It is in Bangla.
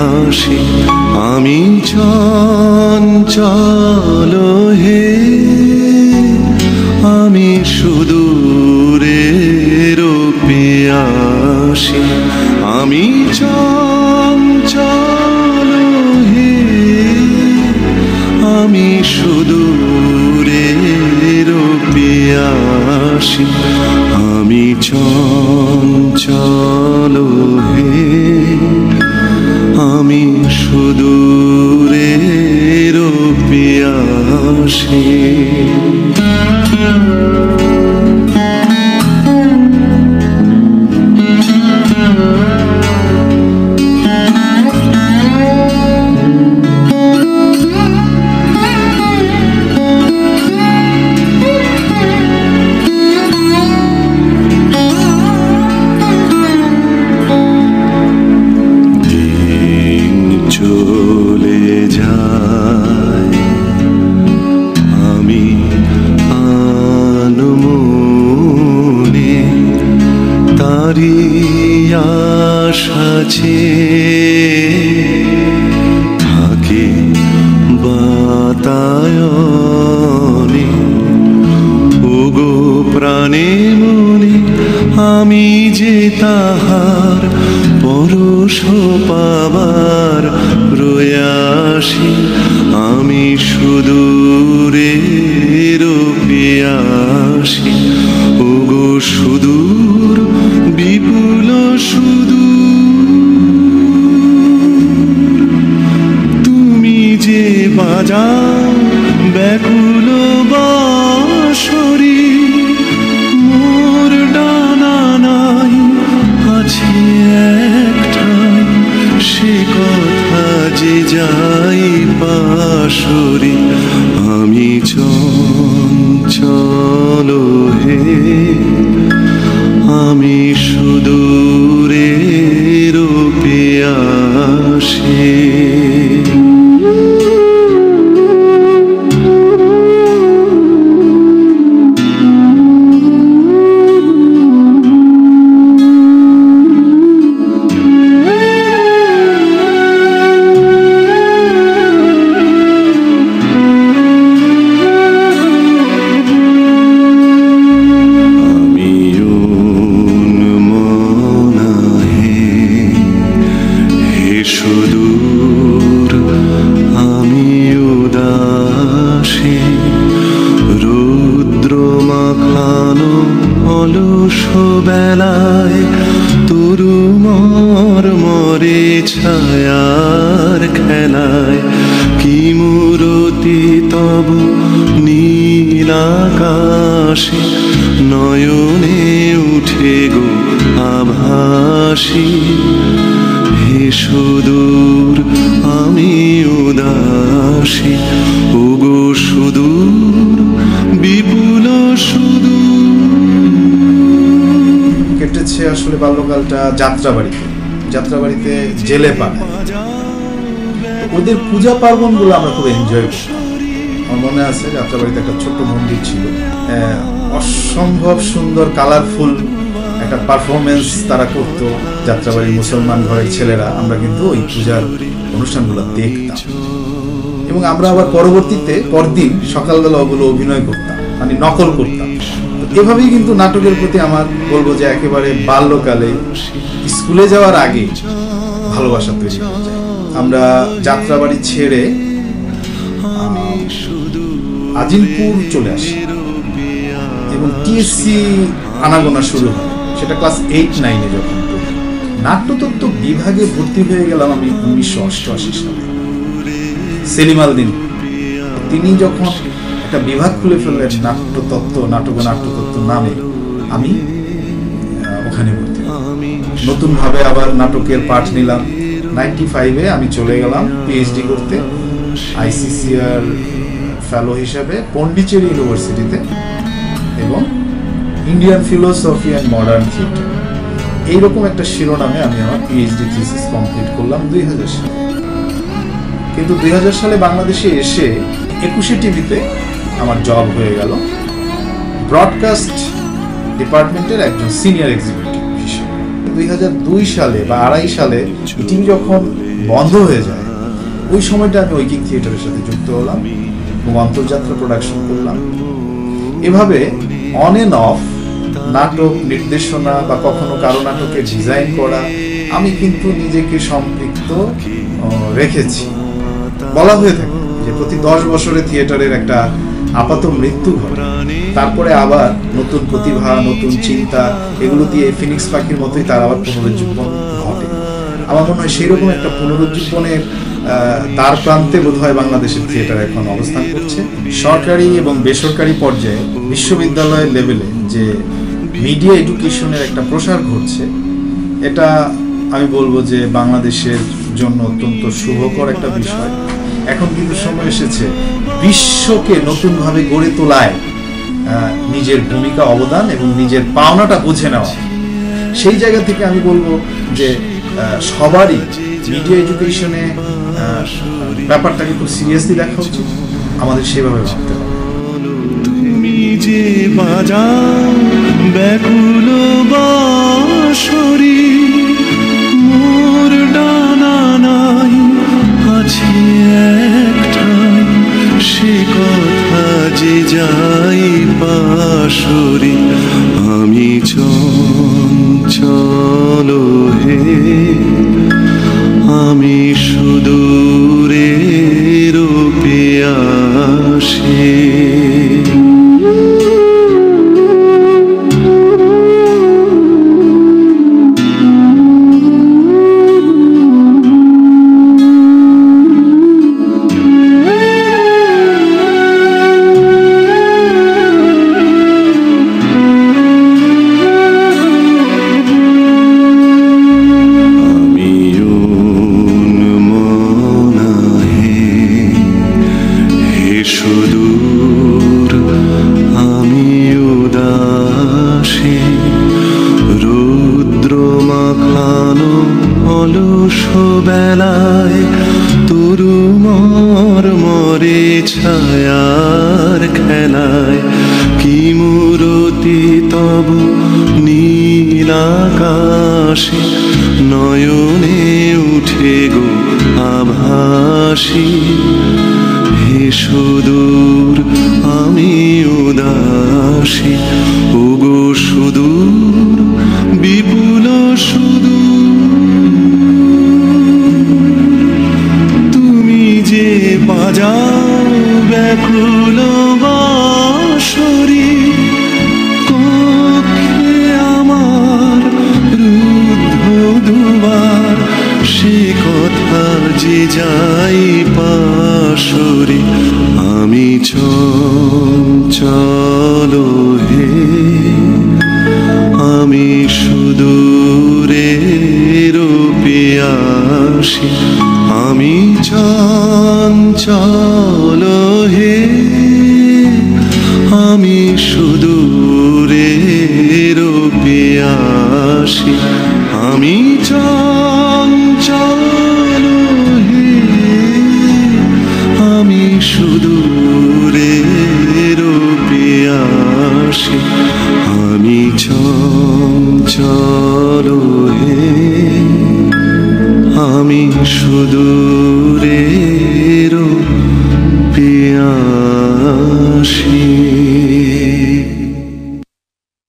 আসি। আমি চঞ্চল হে, আমি সুদূরের পিয়াসী। আমি চঞ্চল হে, আমি সুদূরের পিয়াসী। আমি চঞ্চল হে, আমি সুদূরের পিয়াসী। চলে যায় আমি আনমনে, তারি আশাছে থাকে বাতায়নে। ওগো প্রাণে মনে আমি যে তাহার পরশ পাবার প্রয়াসী। আমি সুদূরের পিয়াসী। ওগো সুদূর বিপুল সুদূর, তুমি যে বাজাও ব্যাকুল বাঁশরি। মোর ডানা নাই আছে একটাই, সে কথা যে যাই পাশরি। আমি চঞ্চল হে, আমি সুদূরের পিয়াসী। সুদূর আমি উদাসী, রুদ্র মাখানো অলস বেলায় তরু মরে ছায়ার খেলায়। কি মূরতি তব নীল আকাশে, নয়নে উঠে গো আভাসী। হে সুদূর আমি উদাসী, ওগো সুদূর বিপুল সুদূর। কেটেছে আসলে বাল্যকালটা যাত্রাবাড়িতে। যাত্রাবাড়িতে জেলে পাড়ায় ওদের পূজা পার্বণ গুলো আমরা খুব এনজয় করতাম। আমার মনে আছে যাত্রাবাড়িতে একটা ছোট্ট মন্দির ছিল, অসম্ভব সুন্দর কালারফুল একটা পারফরমেন্স তারা করতো যাত্রাবাড়ির মুসলমান ঘরের ছেলেরা। আমরা কিন্তু ওই পূজার অনুষ্ঠানগুলো দেখতাম এবং আমরা আবার পরবর্তীতে পরদিন সকালবেলা ওগুলো অভিনয় করতাম, মানে নকল করতাম। এভাবেই কিন্তু নাটকের প্রতি আমার বলবো যে একেবারে বাল্যকালে স্কুলে যাওয়ার আগে ভালোবাসা তৈরি হয়ে যায়। আমরা যাত্রাবাড়ি ছেড়ে আজিমপুর চলে আসি এবং টিএসসি আনাগোনা শুরু হয়। সেটা ক্লাস 8-9-এ যখন নাট্যতত্ত্ব বিভাগে ভর্তি হয়ে গেলাম আমি 1988 সালে। সেলিম আলদিন তিনি যখন একটা বিভাগ খুলে ফেললেন নাট্যতত্ত্ব, নাটক ও নাট্যতত্ত্ব নামে, আমি ওখানে ভর্তি নতুন ভাবে আবার নাটকের পাঠ নিলাম। 95-এ আমি চলে গেলাম পিএইচডি করতে আইসিসিআর ফেলো হিসাবে পন্ডিচেরি ইউনিভার্সিটিতে এবং Indian philosophy and modern theatre এইরকম একটা শিরোনামে আমি আমার পিএইচডি থিসিস কমপ্লিট করলাম 2000 সালে। কিন্তু 2000 সালে বাংলাদেশে এসে 21 টিভিতে আমার জব হয়ে গেল ব্রডকাস্ট ডিপার্টমেন্টের একজন সিনিয়র এক্সিকিউটিভ হিসেবে। 2002 সালে বা 2.5 সালে টিভি যখন বন্ধ হয়ে যায়, ওই সময়টা আমি ঐকিক থিয়েটারের সাথে যুক্ত হলাম এবং অন্তর্যাত্রা প্রোডাকশন করলাম। এভাবে অন এন্ড অফ নাটক নির্দেশনা বা কখনো কারো নাটকে ডিজাইন করা, আমি কিন্তু নিজেকে সম্পৃক্ত রেখেছি। বলা হয়ে থাকে যে প্রতি 10 বছরে থিয়েটারের একটা আপাত মৃত্যু ঘটে, তারপরে আবার নতুন প্রতিভা, নতুন চিন্তা, এগুলো দিয়ে ফিনিক্স পাখির মতোই তার আবার পুনরুজ্জীবন ঘটে। আমার মনে হয় সেইরকম একটা পুনরুজ্জীবনের তার প্রান্তে বোধহয় বাংলাদেশের থিয়েটার এখন অবস্থান করছে। সরকারি এবং বেসরকারি পর্যায়ে বিশ্ববিদ্যালয় লেভেলে যে মিডিয়া এডুকেশনের একটা প্রসার ঘটছে, এটা আমি বলবো যে বাংলাদেশের জন্য অত্যন্ত শুভকর একটা বিষয়। এখন কিন্তু সময় এসেছে বিশ্বকে নতুনভাবে গড়ে তোলায় নিজের ভূমিকা, অবদান এবং নিজের পাওনাটা বুঝে নেওয়া। সেই জায়গা থেকে আমি বলবো যে সবারই মিডিয়া এডুকেশনে ব্যাপারটাকে খুব সিরিয়াসলি দেখা উচিত, আমাদের সেভাবে ভাবতে হবে। তুমি যে বাজাও ব্যাকুল বাঁশরি, মোর ডানা নাই আছে একটাই, সে কথা যে যাই পাশরি। আমি চঞ্চল হে, আমি সুদূরের পিয়াসী। সুদূর আমি উদাসী, রুদ্র মাখানো অলস বেলায় তরুমর মরে ছায়ার খেলায়। কি মূরতি তব নীল আকাশে, নয়নে উঠে গো আভাসী। হে সুদূর আমি উদাসী, ওগো সুদূর বিপুল সুদূর। তুমি যে বাজাও ব্যাকুল বাঁশরি, কক্ষে আমার রুদ্ধ দুবার, সে কথা যে যাই পাশরি। আমি চঞ্চল হে, আমি সুদূরের পিয়াসী। আমি চঞ্চল হে, আমি সুদূরের পিয়াসী। আমি চঞ্চল হে, আমি সুদূরের পিয়াসী। আমি চঞ্চল হে, আমি সুদূর